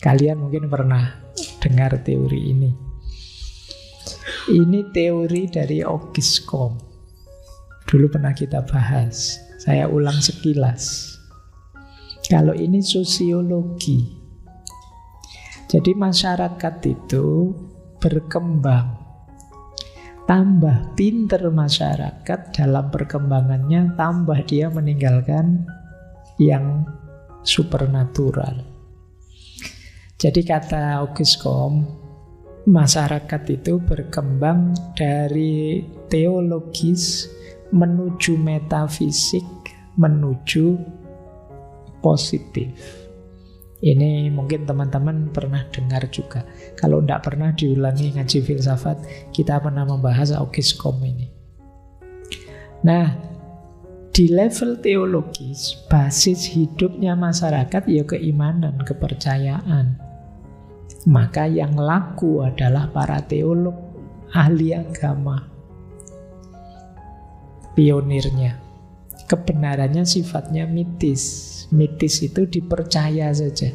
Kalian mungkin pernah dengar teori ini. Ini teori dari Auguste Comte. Dulu pernah kita bahas. Saya ulang sekilas. Kalau ini sosiologi. Jadi masyarakat itu berkembang. Tambah pinter masyarakat dalam perkembangannya, tambah dia meninggalkan yang supernatural. Jadi kata Auguste Comte, masyarakat itu berkembang dari teologis menuju metafisik, menuju positif. Ini mungkin teman-teman pernah dengar juga. Kalau tidak pernah, diulangi ngaji filsafat. Kita pernah membahas Auguste Comte ini. Nah, di level teologis, basis hidupnya masyarakat ya keimanan, kepercayaan. Maka yang laku adalah para teolog, ahli agama, pionirnya. Kebenarannya sifatnya mitis. Mitis itu dipercaya saja.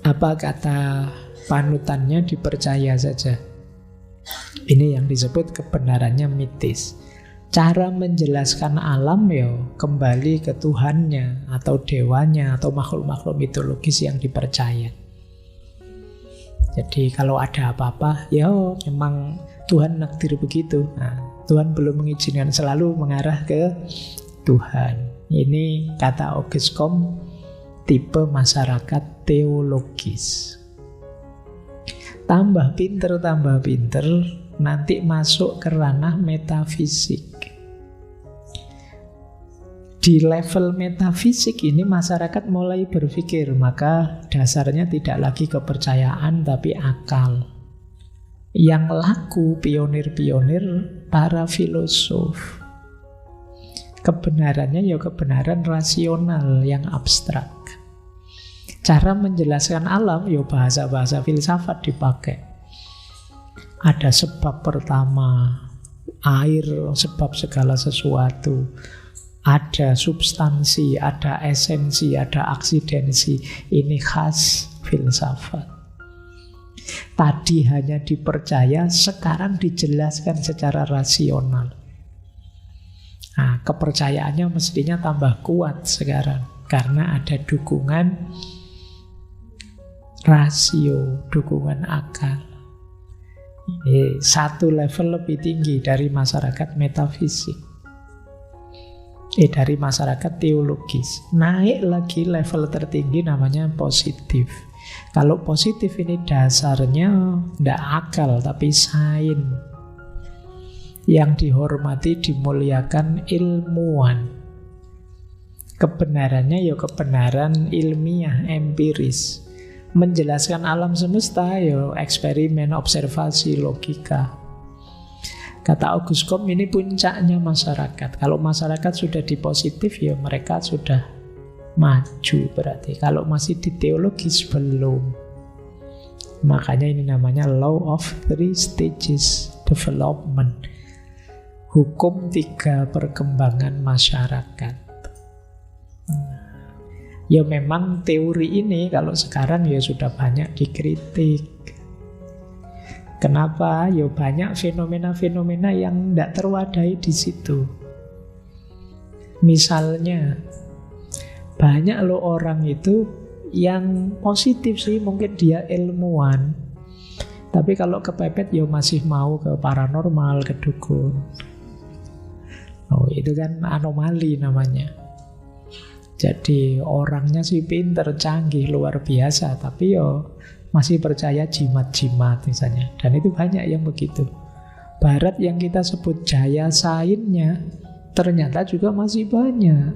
Apa kata panutannya, dipercaya saja. Ini yang disebut kebenarannya mitis. Cara menjelaskan alam ya kembali ke Tuhannya atau dewanya atau makhluk-makhluk mitologis yang dipercaya. Jadi kalau ada apa-apa, ya memang Tuhan nakdir begitu. Nah, Tuhan belum mengizinkan, selalu mengarah ke Tuhan. Ini kata Auguste Comte, tipe masyarakat teologis. Tambah pinter, nanti masuk ke ranah metafisik. Di level metafisik ini masyarakat mulai berpikir, maka dasarnya tidak lagi kepercayaan tapi akal. Yang laku pionir-pionir para filosof. Kebenarannya ya kebenaran rasional yang abstrak. Cara menjelaskan alam ya bahasa-bahasa filsafat dipakai. Ada sebab pertama, air sebab segala sesuatu. Ada substansi, ada esensi, ada aksidensi. Ini khas filsafat. Tadi hanya dipercaya, sekarang dijelaskan secara rasional. Nah, kepercayaannya mestinya tambah kuat sekarang karena ada dukungan rasio, dukungan akal. Ini satu level lebih tinggi dari masyarakat metafisik. Dari masyarakat teologis. Naik lagi level tertinggi namanya positif. Kalau positif ini dasarnya tidak akal tapi sains. Yang dihormati, dimuliakan ilmuwan. Kebenarannya ya kebenaran ilmiah, empiris. Menjelaskan alam semesta ya eksperimen, observasi, logika. Kata Auguste Comte, ini puncaknya masyarakat. Kalau masyarakat sudah di positif ya mereka sudah maju berarti. Kalau masih di teologis belum. Makanya ini namanya law of 3 stages development. Hukum 3 perkembangan masyarakat. Ya memang teori ini kalau sekarang ya sudah banyak dikritik. Kenapa? Ya banyak fenomena-fenomena yang tidak terwadai di situ. Misalnya, banyak loh orang itu yang positif sih, mungkin dia ilmuwan. Tapi kalau kepepet ya masih mau ke paranormal, ke dukun. Oh, itu kan anomali namanya. Jadi orangnya sih pinter, canggih, luar biasa, tapi yo masih percaya jimat-jimat misalnya. Dan itu banyak yang begitu. Barat yang kita sebut jaya sainsnya ternyata juga masih banyak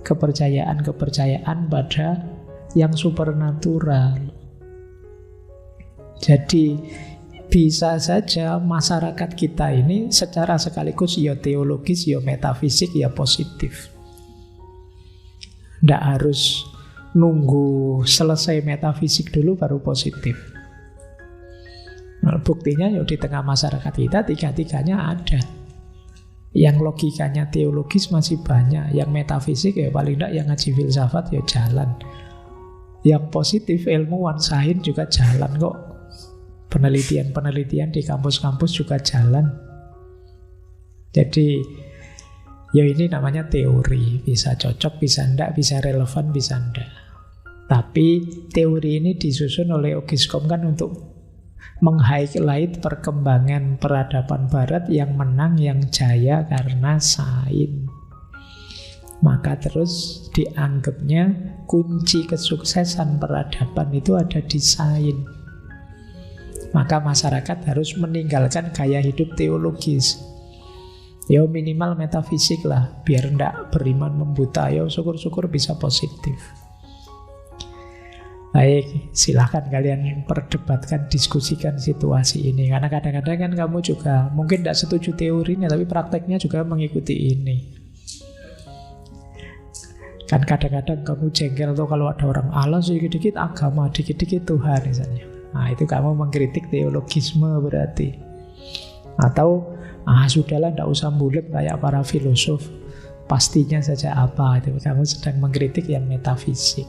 kepercayaan-kepercayaan pada yang supernatural. Jadi bisa saja masyarakat kita ini secara sekaligus ya teologis, ya metafisik, ya positif. Tidak harus nunggu selesai metafisik dulu baru positif. Nah, buktinya ya di tengah masyarakat kita tiga-tiganya ada. Yang logikanya teologis masih banyak, yang metafisik ya paling tidak yang ngaji filsafat ya jalan. Yang positif ilmuwan sains juga jalan kok. Penelitian-penelitian di kampus-kampus juga jalan. Jadi ya ini namanya teori. Bisa cocok, bisa enggak, bisa relevan, bisa enggak. Tapi teori ini disusun oleh Ogiscom kan untuk meng-highlight perkembangan peradaban barat yang menang, yang jaya karena sains. Maka terus dianggapnya kunci kesuksesan peradaban itu ada di sains. Maka masyarakat harus meninggalkan gaya hidup teologis. Ya minimal metafisik lah, biar ndak beriman membuta. Ya syukur-syukur bisa positif. Baik, silahkan kalian perdebatkan, diskusikan situasi ini. Karena kadang-kadang kan kamu juga mungkin tidak setuju teorinya, tapi prakteknya juga mengikuti ini. Kan kadang-kadang kamu jengkel tuh kalau ada orang Allah sedikit-dikit agama, dikit-dikit Tuhan misalnya. Nah itu kamu mengkritik teologisme berarti. Atau sudahlah tidak usah bulet kayak para filosof, pastinya saja apa. Itu kamu sedang mengkritik yang metafisik.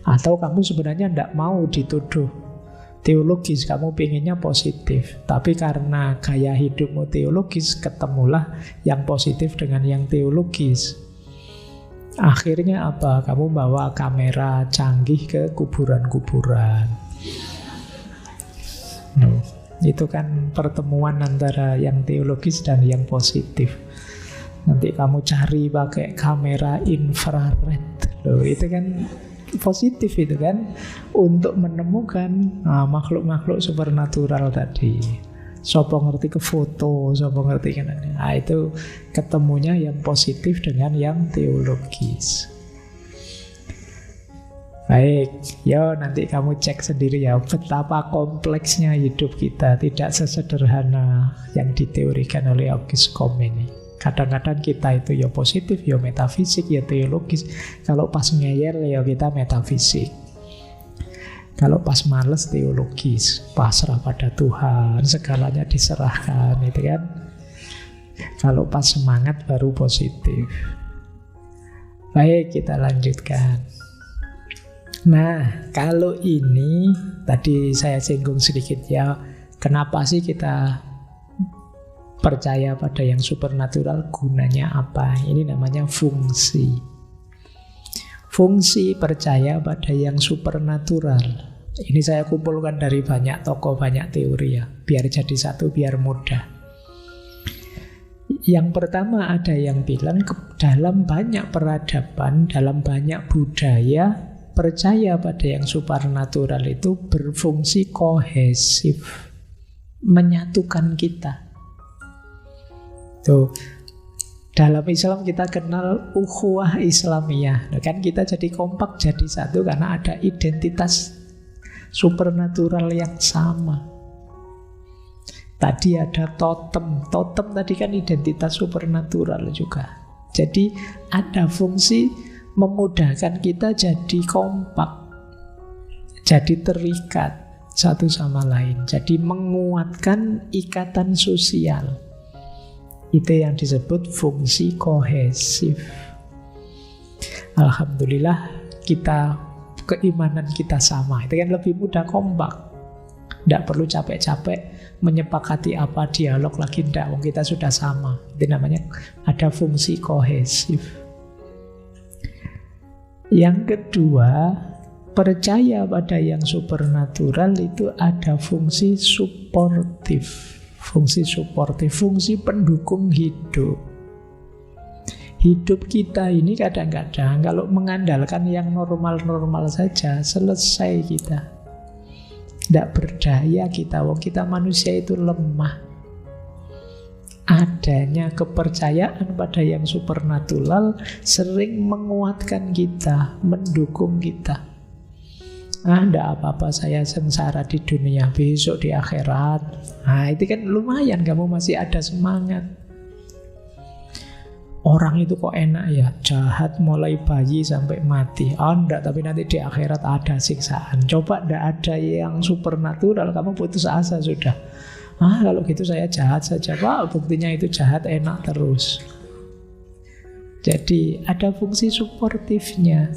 Atau kamu sebenarnya tidak mau dituduh teologis, kamu pengennya positif. Tapi karena gaya hidupmu teologis, ketemulah yang positif dengan yang teologis. Akhirnya apa? Kamu bawa kamera canggih ke kuburan-kuburan. Itu kan pertemuan antara yang teologis dan yang positif. Nanti kamu cari pakai kamera infrared. Itu kan positif itu kan, untuk menemukan makhluk-makhluk supernatural tadi. Sopo ngerti ke foto, sopo ngerti kan. Nah itu ketemunya yang positif dengan yang teologis. Baik, ya nanti kamu cek sendiri ya betapa kompleksnya hidup kita, tidak sesederhana yang diteorikan oleh Ogiscom ini. Kadang-kadang kita itu ya positif, ya metafisik, ya teologis. Kalau pas ngeyel ya kita metafisik. Kalau pas males teologis, pasrah pada Tuhan, segalanya diserahkan, itu kan. Kalau pas semangat baru positif. Baik, kita lanjutkan. Nah, kalau ini tadi saya singgung sedikit ya, kenapa sih kita percaya pada yang supernatural, gunanya apa? Ini namanya fungsi. Fungsi percaya pada yang supernatural. Ini saya kumpulkan dari banyak tokoh, banyak teori ya, biar jadi satu, biar mudah. Yang pertama ada yang bilang dalam banyak peradaban, dalam banyak budaya, percaya pada yang supernatural itu berfungsi kohesif, menyatukan kita. Tuh, dalam Islam kita kenal ukhuwah Islamiyah. Kan kita jadi kompak, jadi satu karena ada identitas supernatural yang sama. Tadi ada totem. Totem tadi kan identitas supernatural juga. Jadi ada fungsi memudahkan kita jadi kompak, jadi terikat satu sama lain, jadi menguatkan ikatan sosial. Itu yang disebut fungsi kohesif. Alhamdulillah keimanan kita sama. Itu kan lebih mudah kompak. Tidak perlu capek-capek menyepakati apa dialog lagi, tidak. Wong kita sudah sama. Itu namanya ada fungsi kohesif. Yang kedua, percaya pada yang supernatural itu ada fungsi suportif. Fungsi suportif, fungsi pendukung hidup. Hidup kita ini kadang-kadang kalau mengandalkan yang normal-normal saja, selesai kita. Tidak berdaya kita, wong kita manusia itu lemah. Adanya kepercayaan pada yang supernatural sering menguatkan kita, mendukung kita. Tidak apa-apa, saya sengsara di dunia, besok di akhirat. Nah itu kan lumayan, kamu masih ada semangat. Orang itu kok enak ya, jahat mulai bayi sampai mati. Enggak, tapi nanti di akhirat ada siksaan. Coba tidak ada yang supernatural, kamu putus asa sudah. Kalau gitu saya jahat saja, Pak. Buktinya itu jahat enak terus. Jadi ada fungsi suportifnya.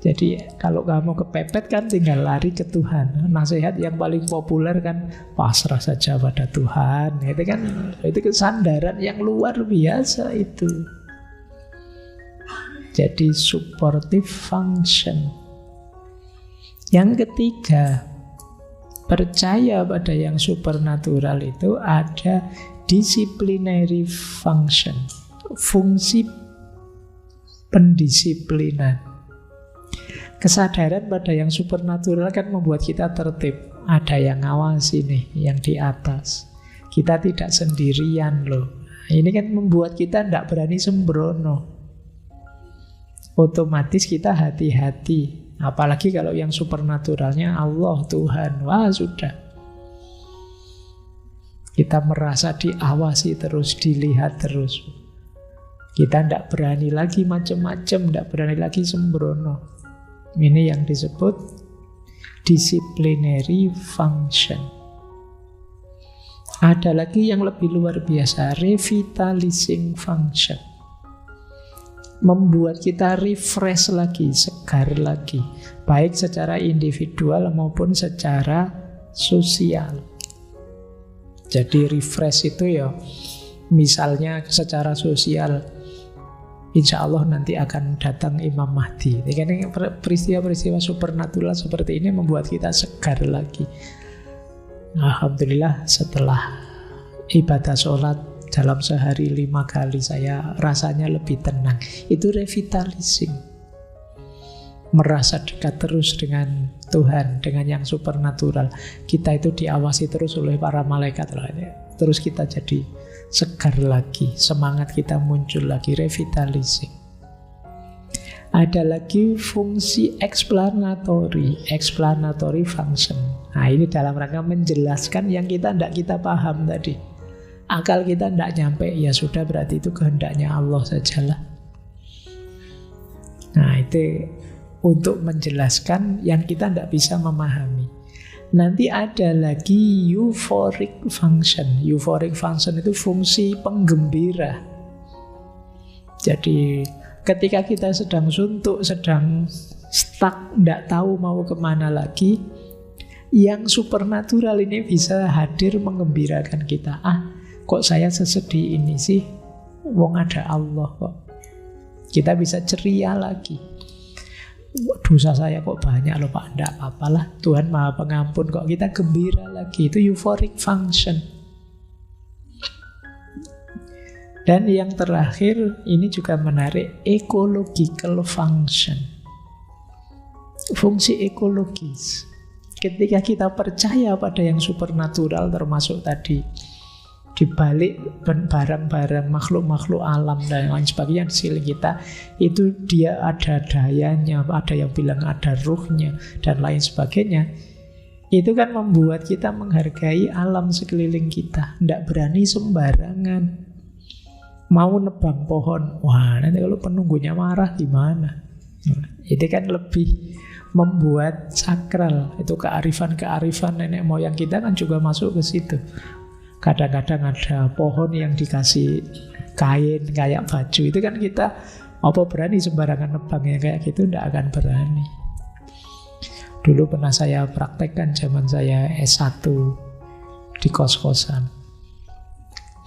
Jadi kalau kamu kepepet kan tinggal lari ke Tuhan. Nasihat yang paling populer kan pasrah saja pada Tuhan. Itu kesandaran yang luar biasa itu. Jadi supportive function. Yang ketiga, percaya pada yang supernatural itu ada disciplinary function, fungsi pendisiplinan. Kesadaran pada yang supernatural kan membuat kita tertib. Ada yang ngawasi nih, yang di atas. Kita tidak sendirian loh. Ini kan membuat kita tidak berani sembrono. Otomatis kita hati-hati. Apalagi kalau yang supernaturalnya Allah, Tuhan. Wah sudah. Kita merasa diawasi terus, dilihat terus. Kita tidak berani lagi macam-macam, tidak berani lagi sembrono. Ini yang disebut disciplinary function. Ada lagi yang lebih luar biasa, revitalizing function. Membuat kita refresh lagi, segar lagi, baik secara individual maupun secara sosial. Jadi refresh itu ya, misalnya secara sosial, insya Allah nanti akan datang Imam Mahdi. Ini peristiwa-peristiwa supernatural seperti ini membuat kita segar lagi. Alhamdulillah setelah ibadah sholat dalam sehari 5 kali saya rasanya lebih tenang. Itu revitalizing. Merasa dekat terus dengan Tuhan, dengan yang supernatural. Kita itu diawasi terus oleh para malaikat. Terus kita jadi segar lagi, semangat kita muncul lagi, revitalizing. Ada lagi fungsi explanatory function. Nah ini dalam rangka menjelaskan yang kita paham tadi. Akal kita tidak nyampe, ya sudah berarti itu kehendaknya Allah sajalah. Nah itu untuk menjelaskan yang kita tidak bisa memahami. Nanti ada lagi euphoric function. Euphoric function itu fungsi penggembira. Jadi ketika kita sedang suntuk, sedang stuck, tidak tahu mau kemana lagi, yang supernatural ini bisa hadir mengembirakan kita. Kok saya sesedih ini sih? Wong ada Allah kok. Kita bisa ceria lagi. Dosa saya kok banyak loh Pak. Tidak apa-apalah, Tuhan Maha Pengampun kok. Kita gembira lagi. Itu euphoric function. Dan yang terakhir, ini juga menarik, ecological function. Fungsi ekologis. Ketika kita percaya pada yang supernatural, termasuk tadi di balik barang-barang makhluk-makhluk alam dan lain sebagainya di sini kita, itu dia ada dayanya, ada yang bilang ada ruhnya dan lain sebagainya. Itu kan membuat kita menghargai alam sekeliling kita, tidak berani sembarangan. Mau nebang pohon, wah nanti kalau penunggunya marah gimana? Itu kan lebih membuat sakral. Itu kearifan-kearifan nenek moyang kita kan juga masuk ke situ. Kadang-kadang ada pohon yang dikasih kain kayak baju. Itu kan kita apa berani sembarangan nebang yang kayak gitu, tidak akan berani. Dulu pernah saya praktekkan zaman saya S1 di kos-kosan.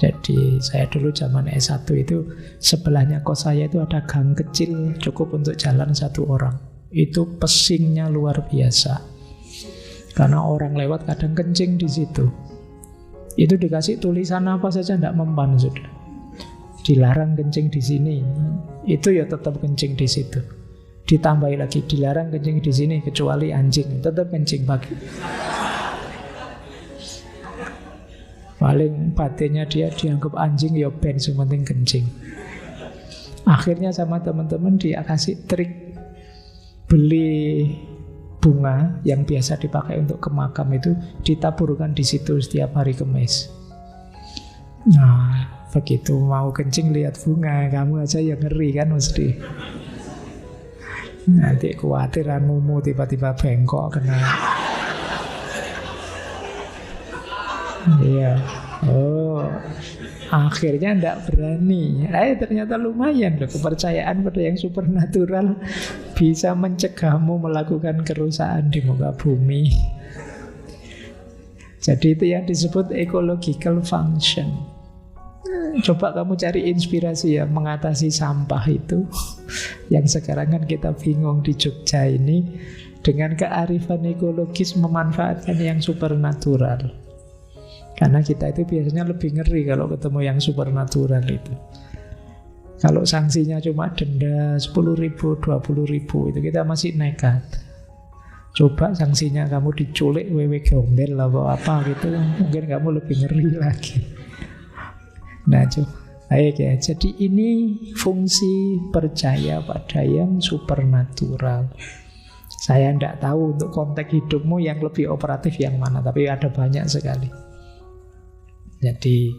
Jadi saya dulu zaman S1 itu sebelahnya kos saya itu ada gang kecil cukup untuk jalan satu orang. Itu pesingnya luar biasa. Karena orang lewat kadang kencing di situ. Itu dikasih tulisan apa saja tidak mempan sudah. Dilarang kencing di sini. Itu ya tetap kencing di situ. Ditambahi lagi dilarang kencing di sini kecuali anjing, tetap kencing pagi. Paling batinnya dia dianggap anjing ya ben sementing kencing. Akhirnya sama teman-teman dia kasih trik, beli bunga yang biasa dipakai untuk ke makam itu ditaburkan di situ setiap hari Kamis. Nah, begitu mau kencing lihat bunga, kamu aja yang ngeri kan mesti. Nanti khawatir anumu tiba-tiba bengkok kena. Iya. Oh, akhirnya tidak berani. Ternyata lumayan loh, kepercayaan pada yang supernatural bisa mencegahmu melakukan kerusakan di muka bumi. Jadi itu yang disebut ecological function. Coba kamu cari inspirasi ya mengatasi sampah itu yang sekarang kan kita bingung di Jogja ini, dengan kearifan ekologis memanfaatkan yang supernatural. Karena kita itu biasanya lebih ngeri kalau ketemu yang supernatural itu. Kalau sanksinya cuma denda 10.000, 20.000 itu kita masih nekat. Coba sanksinya kamu diculik wewe gombel atau apa gitu, mungkin kamu lebih ngeri lagi. Nah, baik ya. Jadi ini fungsi percaya pada yang supernatural. Saya tidak tahu untuk konteks hidupmu yang lebih operatif yang mana, tapi ada banyak sekali. Jadi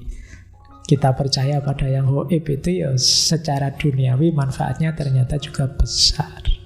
kita percaya pada yang gaib itu ya secara duniawi manfaatnya ternyata juga besar.